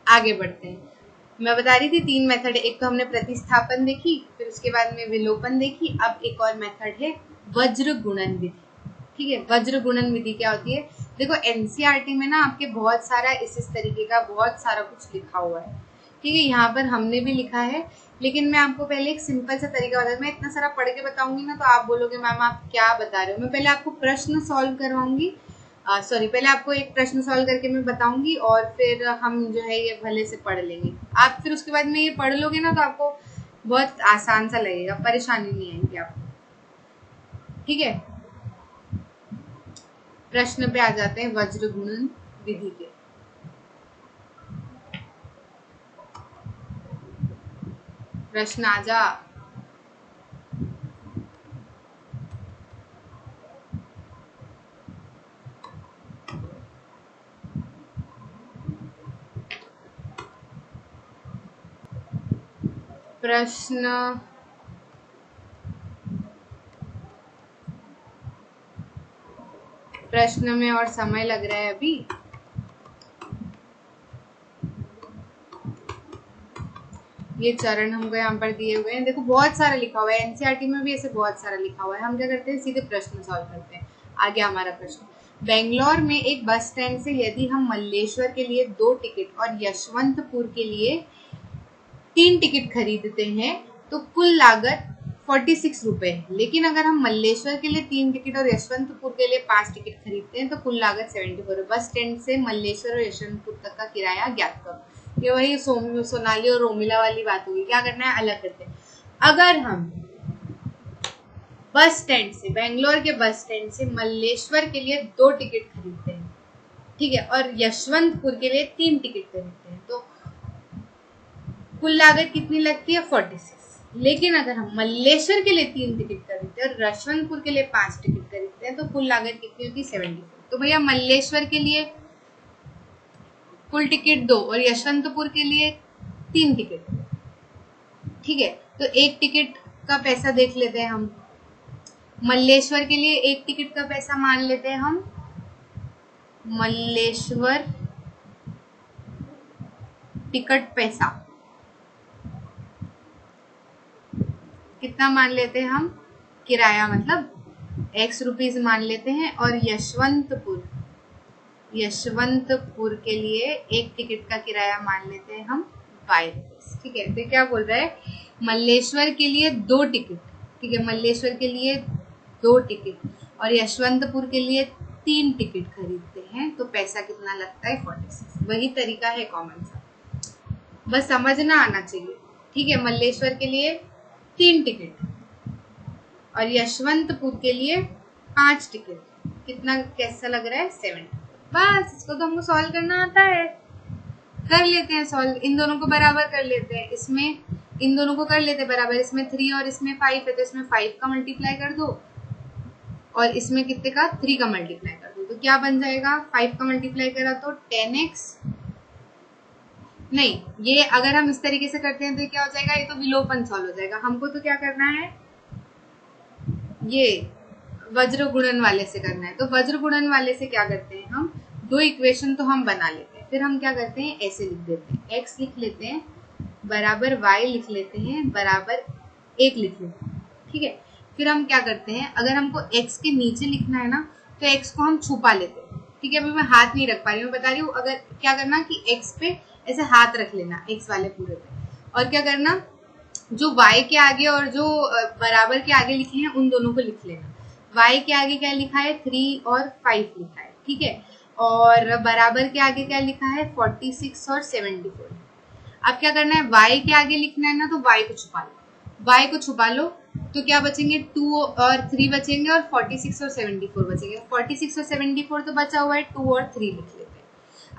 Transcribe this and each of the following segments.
आगे बढ़ते हैं। मैं बता रही थी 3 मेथड है। एक तो हमने प्रतिस्थापन देखी, फिर उसके बाद में विलोपन देखी। अब एक और मेथड है वज्र गुणन विधि। ठीक है, वज्र गुणन विधि क्या होती है? देखो एनसीईआरटी में ना आपके बहुत सारा इस तरीके का बहुत सारा कुछ लिखा हुआ है। ठीक है, यहाँ पर हमने भी लिखा है, लेकिन मैं आपको पहले एक सिंपल सा तरीका बता। मैं इतना सारा पढ़ के बताऊंगी ना तो आप बोलोगे मैम आप क्या बता रहे हो। मैं पहले आपको प्रश्न सॉल्व करवाऊंगी, पहले आपको एक प्रश्न सॉल्व करके मैं बताऊंगी और फिर हम जो है ये भले से पढ़ लेंगे। आप फिर उसके बाद में ये पढ़ लोगे ना तो आपको बहुत आसान सा लगेगा, परेशानी नहीं आएगी आपको। ठीक है, प्रश्न पे आ जाते हैं वज्र गुणन विधि के। प्रश्न आ जा। प्रश्न में और समय लग रहा है अभी। ये चरण हमको यहाँ पर दिए हुए हैं। देखो बहुत सारा लिखा हुआ है, एनसीईआरटी में भी ऐसे बहुत सारा लिखा हुआ है। हम क्या करते हैं, सीधे प्रश्न सॉल्व करते हैं। आगे हमारा प्रश्न, बेंगलोर में एक बस स्टैंड से यदि हम मल्लेश्वर के लिए 2 टिकट और यशवंतपुर के लिए 3 टिकट खरीदते हैं तो कुल लागत 46 रुपए है। लेकिन अगर हम मल्लेश्वर के लिए 3 टिकट और यशवंतपुर के लिए 5 टिकट खरीदते हैं तो कुल लागत 74 है। बस स्टैंड से मल्लेश्वर और यशवंतपुर तक का किराया ज्ञात करो। ये वही सोनाली और रोमिला वाली बात होगी। क्या करना है, अलग करते हैं। अगर हम बस स्टैंड से, बेंगलोर के बस स्टैंड से मल्लेश्वर के लिए 2 टिकट खरीदते हैं, ठीक है, और यशवंतपुर के लिए 3 टिकट खरीदते हैं तो कुल लागत कितनी लगती है, 46। लेकिन अगर हम मल्लेश्वर के लिए 3 टिकट खरीदते हैं और यशवंतपुर के लिए 5 टिकट खरीदते हैं तो कुल लागत कितनी होती है, 74। तो भैया मल्लेश्वर के लिए कुल टिकट 2 और यशवंतपुर के लिए 3 टिकट, ठीक है। तो 1 टिकट का पैसा देख लेते हैं हम। मल्लेश्वर के लिए 1 टिकट का पैसा मान लेते हैं हम। मल्लेश्वर टिकट पैसा कितना मान लेते हैं हम, किराया मतलब x रुपीज मान लेते हैं। और यशवंतपुर के लिए 1 टिकट का किराया मान लेते हैं हम y रुपीज, ठीक है। तो क्या बोल रहा है, मल्लेश्वर के लिए 2 टिकट, ठीक है, मल्लेश्वर के लिए 2 टिकट और यशवंतपुर के लिए 3 टिकट खरीदते हैं तो पैसा कितना लगता है, 46। वही तरीका है कॉमन सा, बस समझना आना चाहिए, ठीक है। मल्लेश्वर के लिए 3 टिकट और यशवंतपुर के लिए 5 टिकट, कितना कैसा लग रहा है, 7। बस इसको तो हमको सॉल्व करना आता है, कर लेते हैं सॉल्व। इन दोनों को बराबर कर लेते हैं, इसमें इन दोनों को कर लेते हैं बराबर। इसमें 3 और इसमें 5 है तो इसमें 5 का मल्टीप्लाई कर दो और इसमें कितने का, 3 का मल्टीप्लाई कर दो। तो क्या बन जाएगा, 5 का मल्टीप्लाई करा तो 10x, नहीं ये अगर हम इस तरीके से करते हैं तो क्या हो जाएगा, ये तो विलोपन सॉल्व हो जाएगा। हमको तो क्या करना है, ये वज्र गुणन वाले से करना है। तो वज्र गुणन वाले से क्या करते हैं हम, 2 इक्वेशन तो हम बना लेते हैं, फिर हम क्या करते हैं, ऐसे लिख देते हैं, x लिख लेते हैं बराबर y लिख लेते हैं बराबर 1 लिख लेते हैं, ठीक है। फिर हम क्या करते हैं, अगर हमको x के नीचे लिखना है ना तो x को हम छुपा लेते हैं, ठीक है। अभी मैं हाथ नहीं रख पा रही हूँ, बता रही हूँ। अगर क्या करना कि x पे ऐसे हाथ रख लेना, x वाले पूरे पे, और क्या करना, जो y के आगे और जो बराबर के आगे लिखे हैं उन दोनों को लिख लेना। y के आगे क्या लिखा है, 3 और 5 लिखा है, ठीक है, और बराबर के आगे क्या लिखा है, 46 और 74। अब क्या करना है, y के आगे लिखना है ना तो y को छुपा लो, y को छुपा लो तो क्या बचेंगे, 2 और 3 बचेंगे और 46 और 74 बचेंगे। 46 और 74 तो बचा हुआ है, 2 और 3 लिख लेते हैं।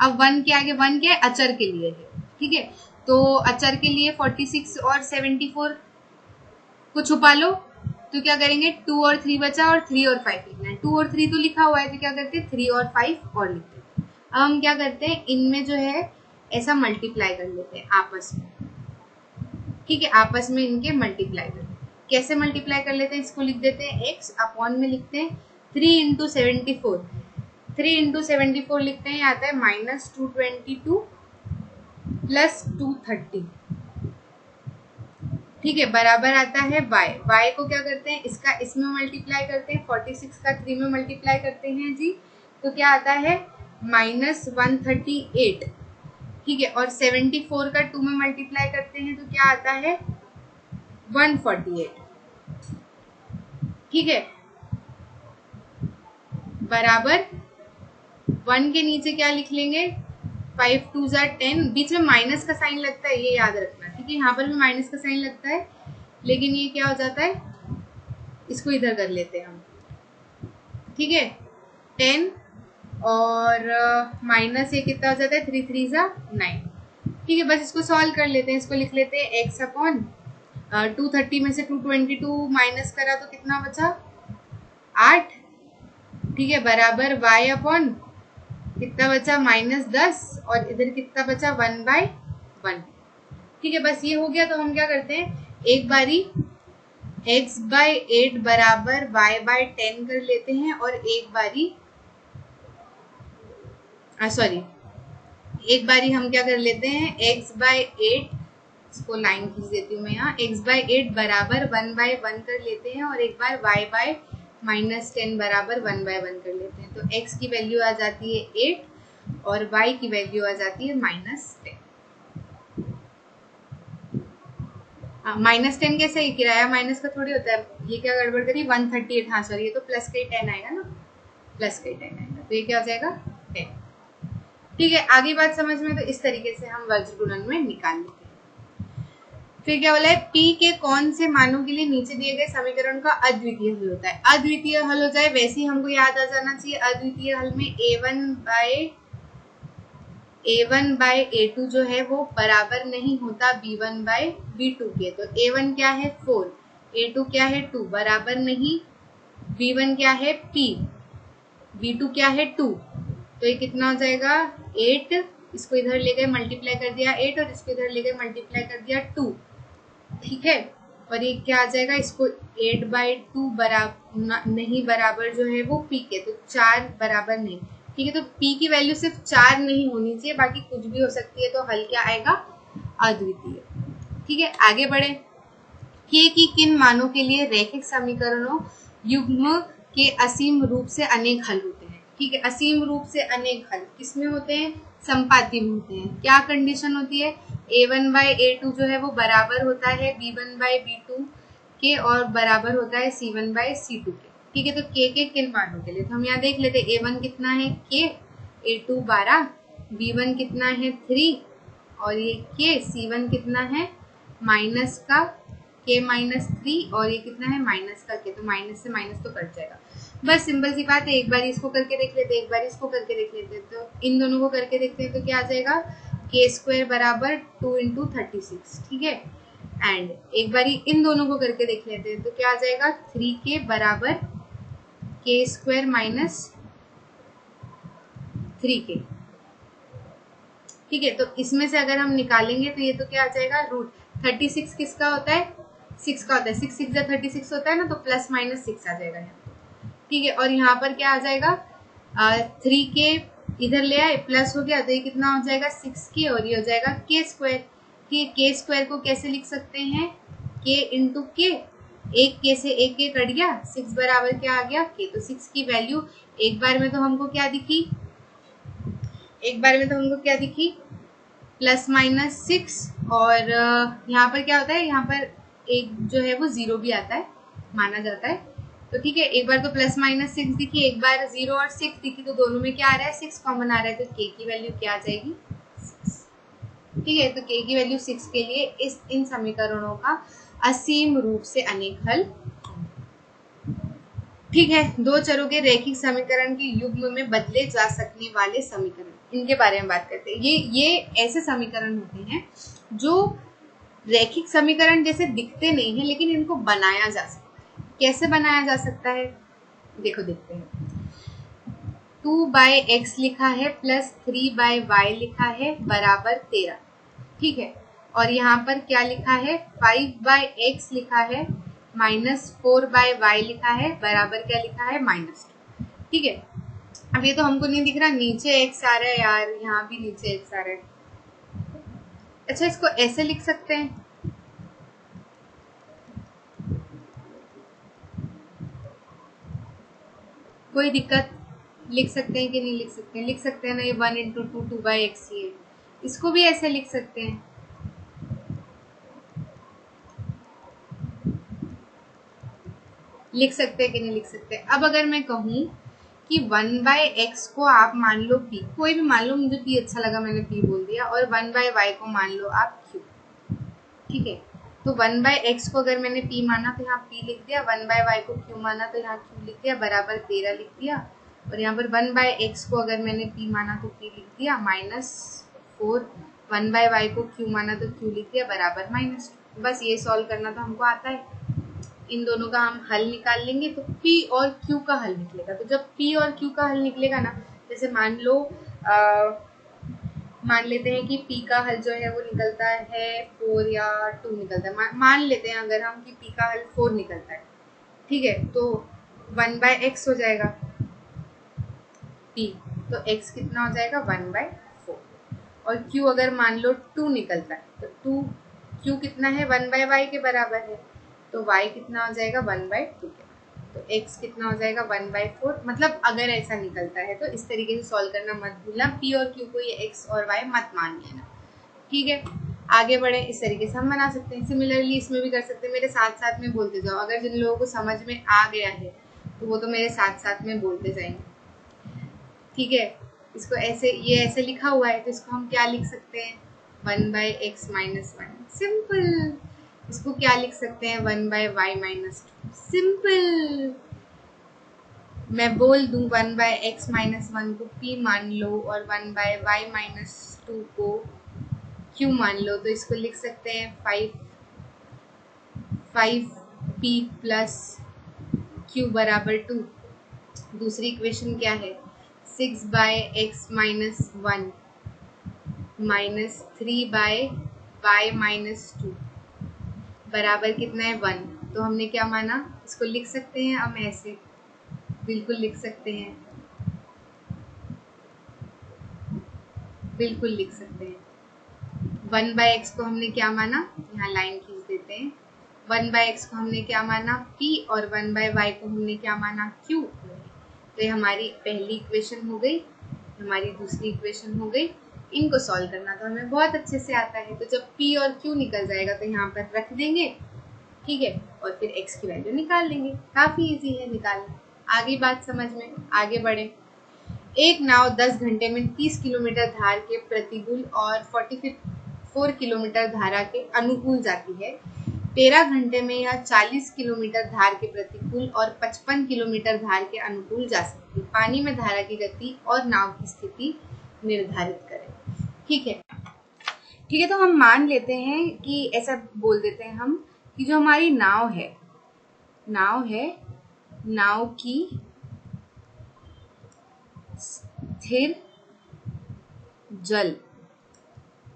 अब 1 के आगे 1 क्या है, अचर के लिए है, ठीक है। तो अचर के लिए 46 और 74 को छुपा लो तो क्या करेंगे, 2 और 3 बचा और 3 और 5 लिखना है। 2 और 3 तो लिखा हुआ है तो क्या करते हैं, 3 और 5 और लिखते हैं। अब हम क्या करते हैं, इनमें जो है ऐसा मल्टीप्लाई कर लेते हैं आपस में, ठीक है, आपस में इनके मल्टीप्लाई कर लेते हैं। कैसे मल्टीप्लाई कर लेते हैं, इसको लिख देते हैं x अपॉन में लिखते हैं 3 × 74 3 इंटू 74 लिखते हैं, आता है -222 प्लस 230, ठीक है, बराबर आता है y को क्या करते हैं, इसका इसमें मल्टीप्लाई करते हैं, 46 का 3 में मल्टीप्लाई करते हैं जी, तो क्या आता है -138, ठीक है, और 74 का 2 में मल्टीप्लाई करते हैं तो क्या आता है 148, ठीक है, बराबर 1 के नीचे क्या लिख लेंगे, 5 2 10, बीच में माइनस का साइन लगता है, ये याद रखना, ठीक है, यहाँ पर भी माइनस का साइन लगता है, लेकिन ये क्या हो जाता है, इसको इधर कर लेते हैं हम, ठीक है, 10 और माइनस ये कितना हो जाता है, 3 3 9, ठीक है, बस इसको सॉल्व कर लेते हैं, इसको लिख लेते हैं x अपॉन 230 में से 222 माइनस करा तो कितना बचा 8, ठीक है, बराबर y अपॉन कितना बचा -10 और इधर कितना बचा 1/1, ठीक है, बस ये हो गया। तो हम क्या करते हैं, एक बारी x/8 बराबर y/10 कर लेते हैं और एक बारी हम क्या कर लेते हैं, x/8, इसको लाइन खींच देती हूँ मैं यहाँ, x/8 बराबर 1/1 कर लेते हैं और एक बार y/-10 बराबर 1/1 कर लेते हैं, तो x की वैल्यू आ जाती है 8 और y की वैल्यू आ जाती है -10। -10 कैसे, ही किराया माइनस का थोड़ी होता है, ये क्या गड़बड़ करी 138, हाँ सॉरी, ये तो प्लस का ही 10 आएगा ना, प्लस का ही 10 आएगा, तो ये क्या हो जाएगा 10, ठीक है, आगे बात समझ में, तो इस तरीके से हम वज्र गुणन में निकाल लेते हैं। फिर क्या बोला है, P के कौन से मानों के लिए नीचे दिए गए समीकरण का अद्वितीय हल होता है, अद्वितीय हल हो जाए, वैसे ही हमको याद आ जाना चाहिए, अद्वितीय हल में A1/A2 जो है वो बराबर नहीं होता B1/B2 के, तो A1 क्या है 4, A2 क्या है 2, बराबर नहीं, B1 क्या है P, B2 क्या है 2, तो ये कितना हो जाएगा 8, इसको इधर ले गए मल्टीप्लाई कर दिया 8 और इसको इधर ले गए मल्टीप्लाई कर दिया 2, ठीक है, और ये क्या आ जाएगा, इसको 8/2 बराबर नहीं, बराबर जो है वो P के, तो 4 बराबर नहीं, ठीक है, तो P की वैल्यू सिर्फ 4 नहीं होनी चाहिए, बाकी कुछ भी हो सकती है, तो हल क्या आएगा अद्वितीय, ठीक है, आगे बढ़े। K की किन मानों के लिए रैखिक समीकरणों युग्म के असीम रूप से अनेक हल होते हैं, ठीक है, असीम रूप से अनेक हल किसमें होते हैं, संपाती में होते हैं, क्या कंडीशन होती है, A1/A2 जो है वो बराबर होता है B1/B2 के और बराबर होता है C1/C2 के, ठीक है, तो K के किन मानों के लिए, तो हम यहाँ देख लेते हैं, A1 कितना है K, A2 12, B1 कितना है 3 और ये K, C1 कितना है माइनस का K -3 और ये कितना है माइनस का K, तो माइनस से माइनस तो कट जाएगा, बस सिंपल सी बात है, एक बार इसको करके देख लेते हैं, एक बार इसको करके देख लेते हैं, तो इन दोनों को करके देखते हैं, तो क्या आ जाएगा k² बराबर 2 × 36, ठीक है, एंड एक बार इन दोनों को करके देख लेते हैं, तो क्या आ जाएगा 3k बराबर k² -3k, ठीक है, तो इसमें से अगर हम निकालेंगे तो ये तो क्या आ जाएगा, √36 किसका होता है, 6 का होता है, 6 6 36 होता है ना, तो प्लस माइनस 6 आ जाएगा यहाँ, ठीक है, और यहाँ पर क्या आ जाएगा 3k इधर ले आए, प्लस हो गया, तो ये कितना हो जाएगा 6k और ये हो जाएगा k², ठीक है, k² को कैसे लिख सकते हैं, k × k, एक k से एक k कट गया, 6 बराबर क्या आ गया k, तो 6 की वैल्यू एक बार में तो हमको क्या दिखी, +- 6 और यहाँ पर क्या होता है, यहाँ पर एक जो है वो 0 भी आता है, माना जाता है, तो ठीक है, एक बार तो +- 6 दिखी, एक बार 0 और 6 दिखी, तो दोनों में क्या आ रहा है 6 कॉमन आ रहा है, तो k की वैल्यू क्या आ जाएगी 6, ठीक है, तो k की वैल्यू 6 के लिए इन समीकरणों का असीम रूप से अनेक हल, ठीक है, दो चरों के रैखिक समीकरण के युग्म में बदले जा सकने वाले समीकरण, इनके बारे में बात करते हैं। ये ऐसे समीकरण होते हैं जो रैखिक समीकरण जैसे दिखते नहीं है, लेकिन इनको बनाया जा सकता है। कैसे बनाया जा सकता है, देखो देखते हैं। 2/x लिखा है प्लस 3/y लिखा है बराबर 13, ठीक है, और यहाँ पर क्या लिखा है 5/x लिखा है -4/y लिखा है बराबर क्या लिखा है -2, ठीक है, अब ये तो हमको नहीं दिख रहा, नीचे एक्स आ रहा है यार, यहाँ भी नीचे एक्स आ रहा है। अच्छा, इसको ऐसे लिख सकते हैं, कोई दिक्कत? लिख सकते हैं कि नहीं लिख सकते हैं? लिख सकते हैं ना, ये 1 इंटू 2 2/x ही है। इसको भी ऐसे लिख सकते हैं। लिख सकते हैं कि नहीं लिख सकते? अब अगर मैं कहूँ कि 1/x को आप मान लो p, कोई भी मान लो, मुझे p अच्छा लगा मैंने p बोल दिया, और 1/y को मान लो आप q, ठीक है। तो 1/x को अगर मैंने p माना तो यहाँ p लिख दिया, 1/y को q माना तो यहाँ q लिख दिया, बराबर 13 लिख दिया, और यहाँ पर 1/x को अगर मैंने p माना तो p लिख दिया, -4, 1/y को q माना तो q लिख दिया, बराबर -2। बस ये सॉल्व करना तो हमको आता है। इन दोनों का हम हल निकाल लेंगे तो P और Q का हल निकलेगा। तो जब P और Q का हल निकलेगा ना, जैसे मान लो मान लेते हैं कि P का हल जो है वो निकलता है 4 या 2 निकलता है, मान लेते हैं अगर हम कि P का हल 4 निकलता है, ठीक है, तो 1/x हो जाएगा P, तो x कितना हो जाएगा 1/4, और Q अगर मान लो 2 निकलता है तो Q कितना है 1/y के बराबर है, तो y कितना हो जाएगा 1/2 के, तो x कितना हो जाएगा 1/4। मतलब अगर ऐसा निकलता है तो इस तरीके से सॉल्व करना मत भूलना, p और q को ये x और y मत मान लेना, ठीक है। आगे बढ़े, इस तरीके से हम बना सकते हैं। सिमिलरली इसमें भी कर सकते हैं, मेरे साथ साथ में बोलते जाओ, अगर जिन लोगों को समझ में आ गया है तो वो तो मेरे साथ साथ में बोलते जाएंगे, ठीक है। इसको ऐसे, ये ऐसे लिखा हुआ है तो इसको हम क्या लिख सकते हैं 1/x - 1, सिंपल। इसको क्या लिख सकते हैं 1/y - 2, सिंपल। मैं बोल दूं 1/x - 1 को p मान लो और 1/y - 2 को q मान लो, तो इसको लिख सकते हैं 5p प्लस q बराबर 2। दूसरी इक्वेशन क्या है 6/x - 1 माइनस 3/y - 2 बराबर कितना है 1। तो हमने क्या माना, इसको लिख सकते हैं हम ऐसे, बिल्कुल लिख सकते हैं, बिल्कुल लिख सकते हैं। 1/x को हमने क्या माना, यहाँ लाइन खींच देते हैं, 1/x को हमने क्या माना p, और 1/y को हमने क्या माना q। तो ये हमारी पहली इक्वेशन हो गई, हमारी दूसरी इक्वेशन हो गई। इनको सॉल्व करना तो हमें बहुत अच्छे से आता है। तो जब p और q निकल जाएगा तो यहाँ पर रख देंगे, ठीक है, और फिर x की वैल्यू निकाल लेंगे। काफी इजी है निकालना। आगे बात समझ में, आगे बढ़े। एक नाव 10 घंटे में 30 किलोमीटर धार के प्रतिकूल और 44 किलोमीटर धारा के अनुकूल जाती है। 13 घंटे में यह 40 किलोमीटर धार के प्रतिकूल और 55 किलोमीटर धार के अनुकूल जा सकती है। पानी में धारा की गति और नाव की स्थिति निर्धारित करें, ठीक है। ठीक है, तो हम मान लेते हैं कि ऐसा बोल देते हैं हम कि जो हमारी नाव है, नाव की स्थिर जल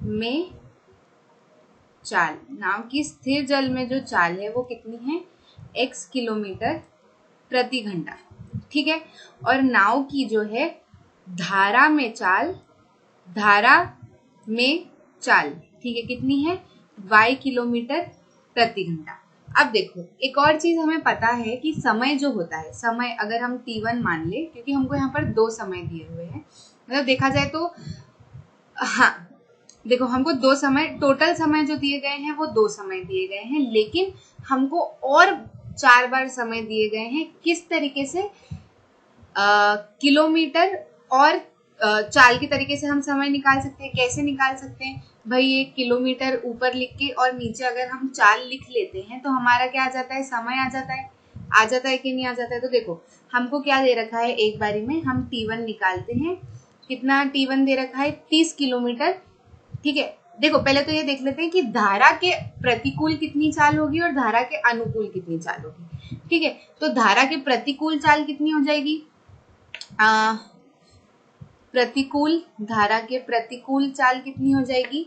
में चाल, नाव की स्थिर जल में जो चाल है वो कितनी है x किलोमीटर प्रति घंटा, ठीक है। और नाव की जो है धारा में चाल, ठीक है, कितनी है y किलोमीटर प्रति घंटा। अब देखो एक और चीज हमें पता है कि समय जो होता है, समय अगर हम t1 मान ले, क्योंकि हमको यहाँ पर 2 समय दिए हुए हैं, मतलब देखा जाए तो हाँ देखो हमको 2 समय, टोटल समय जो दिए गए हैं वो 2 समय दिए गए हैं, लेकिन हमको और 4 बार समय दिए गए हैं। किस तरीके से, किलोमीटर और चाल के तरीके से हम समय निकाल सकते हैं। कैसे निकाल सकते हैं भाई, ये किलोमीटर ऊपर लिख के और नीचे अगर हम चाल लिख लेते हैं तो हमारा क्या आ जाता है, समय आ जाता है कि नहीं आ जाता है। तो देखो हमको क्या दे रखा है, एक बारी में हम t1 निकालते हैं। कितना t1 दे रखा है 30 किलोमीटर, ठीक है। देखो पहले तो ये देख लेते हैं कि धारा के प्रतिकूल कितनी चाल होगी और धारा के अनुकूल कितनी चाल होगी, ठीक है। तो धारा के प्रतिकूल चाल कितनी हो जाएगी, प्रतिकूल, धारा के प्रतिकूल चाल कितनी हो जाएगी।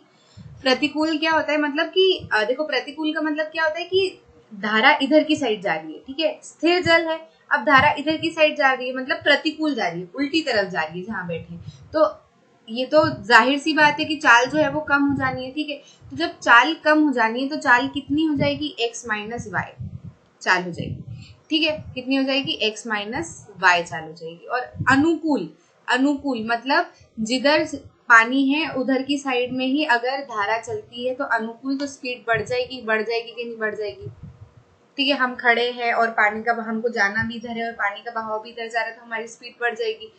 प्रतिकूल क्या होता है, मतलब कि देखो प्रतिकूल का मतलब क्या होता है कि धारा इधर की साइड जा रही है, ठीक है। स्थिर जल है, अब धारा इधर की साइड जा रही है, मतलब प्रतिकूल जा रही है, उल्टी तरफ जा रही है जहां बैठे, तो ये तो जाहिर सी बात है कि चाल जो है वो कम हो जानी है, ठीक है। तो जब चाल कम हो जानी है तो चाल कितनी हो जाएगी, x माइनस वाई चाल हो जाएगी, ठीक है। कितनी हो जाएगी, x माइनस वाई चाल हो जाएगी। और अनुकूल, अनुकूल मतलब जिधर पानी है उधर की साइड में ही अगर धारा चलती है तो अनुकूल तो स्पीड बढ़ जाएगी कि नहीं बढ़ जाएगी, ठीक है। हम खड़े हैं और पानी का, हमको जाना भी इधर है और पानी का बहाव भी इधर जा रहा है, तो हमारी स्पीड बढ़ जाएगी,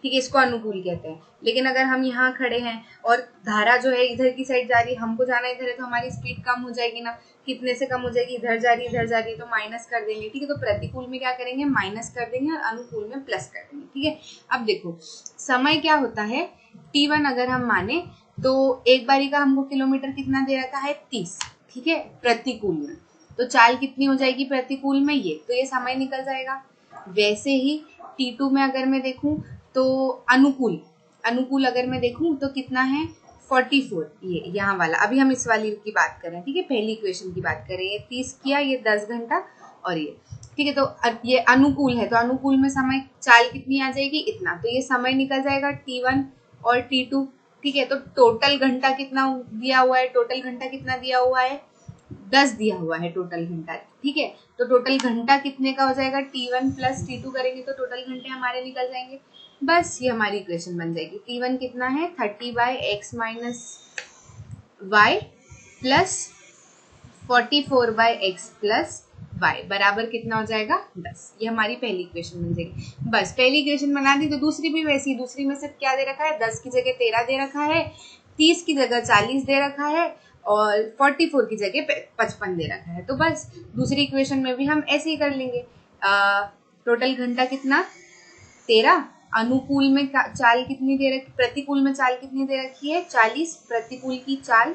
ठीक है। इसको अनुकूल कहते हैं। लेकिन अगर हम यहाँ खड़े हैं और धारा जो है इधर की साइड जा रही है, हमको जाना इधर है, तो हमारी स्पीड कम हो जाएगी ना। कितने से कम हो जाएगी, इधर जा रही है तो माइनस कर देंगे, ठीक है। तो प्रतिकूल में क्या करेंगे, माइनस कर देंगे, और अनुकूल में प्लस कर देंगे, ठीक है। अब देखो समय क्या होता है, t1 अगर हम माने तो एक बारी का हमको किलोमीटर कितना दे रखा है, 30, ठीक है, प्रतिकूल में। तो चाल कितनी हो जाएगी प्रतिकूल में, ये तो ये समय निकल जाएगा। वैसे ही t2 में अगर मैं देखूं तो अनुकूल, अनुकूल अगर मैं देखूं तो कितना है 44, ये यहाँ वाला, अभी हम इस वाली की बात कर रहे हैं, ठीक है, पहली इक्वेशन की बात कर रहे हैं। ये 30 किया, ये 10 घंटा और ये, ठीक है। तो ये अनुकूल है, तो अनुकूल में समय चाल कितनी आ जाएगी, इतना, तो ये समय निकल जाएगा t1 और t2, ठीक है। तो टोटल घंटा कितना दिया हुआ है, टोटल घंटा कितना दिया हुआ है, 10 दिया हुआ है टोटल घंटा, ठीक है। तो टोटल घंटा कितने का हो जाएगा, t1 प्लस t2 करेंगे तो टोटल घंटे हमारे निकल जाएंगे। बस ये हमारी इक्वेशन बन जाएगी। t1 कितना है 30/x minus Y plus 44/x प्लस वाई बराबर कितना हो जाएगा 10। ये हमारी पहली इक्वेशन बन जाएगी। बस पहली इक्वेशन बना दी तो दूसरी भी वैसी, दूसरी में सिर्फ क्या दे रखा है, 10 की जगह 13 दे रखा है, 30 की जगह 40 दे रखा है और 44 की जगह 55 दे रखा है। तो बस दूसरी इक्वेशन में भी हम ऐसे ही कर लेंगे। टोटल घंटा कितना 13, अनुकूल में चाल कितनी दे रखी, प्रतिकूल में चाल कितनी दे रखी है 40, प्रतिकूल की चाल,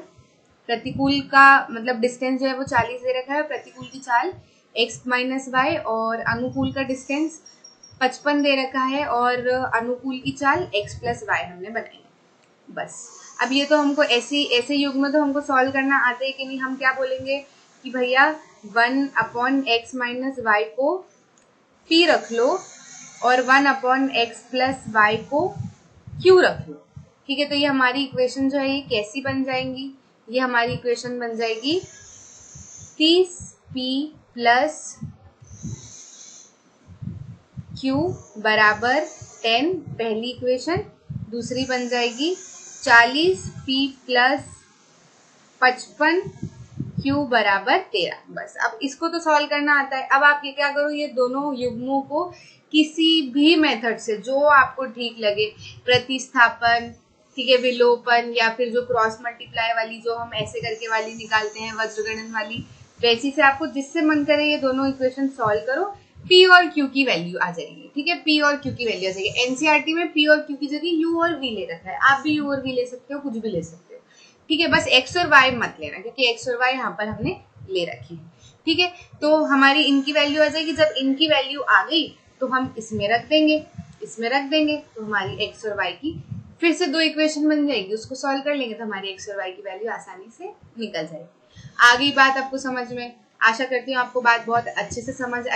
प्रतिकूल का मतलब डिस्टेंस जो है वो 40 दे रखा है, प्रतिकूल की चाल x माइनस वाई, और अनुकूल का डिस्टेंस 55 दे रखा है और अनुकूल की चाल x प्लस वाई हमने बनाई है। बस अब ये तो हमको ऐसे युग में तो हमको सॉल्व करना आता है कि नहीं। हम क्या बोलेंगे कि भैया 1/x माइनस वाई को p रख लो और 1/x प्लस वाई को q रख लो, ठीक है। तो ये हमारी इक्वेशन जो है ये कैसी बन जाएंगी, ये हमारी इक्वेशन बन जाएगी 30p प्लस q बराबर 10, पहली इक्वेशन। दूसरी बन जाएगी 40p प्लस 55 q बराबर 13। बस अब इसको तो सॉल्व करना आता है। अब आप ये क्या करो, ये दोनों युग्मों को किसी भी मेथड से जो आपको ठीक लगे, प्रतिस्थापन, ठीक है, विलोपन, या फिर जो क्रॉस मल्टीप्लाई वाली जो हम ऐसे करके वाली निकालते हैं वज्रगणन वाली, वैसी से आपको जिससे मन करे ये दोनों इक्वेशन सॉल्व करो, p और q की वैल्यू आ जाएगी, ठीक है। p और q की वैल्यू आ जाएगी। एनसीईआरटी में p और q की जगह u और v ले रखा है, आप भी u और v ले सकते हो, कुछ भी ले सकते हो, ठीक है। बस x और y मत लेना क्योंकि x और y यहाँ पर हमने ले रखी है, ठीक है। तो हमारी इनकी वैल्यू आ जाएगी। जब इनकी वैल्यू आ गई तो हम इसमें रख देंगे, इसमें रख देंगे, तो हमारी x और y की फिर से दो इक्वेशन बन जाएगी, उसको सॉल्व कर लेंगे तो हमारी x और y की वैल्यू आसानी से निकल जाएगी। आ गई बात आपको समझ में? आशा करती हूँ आपको बात बहुत अच्छे से समझ आई।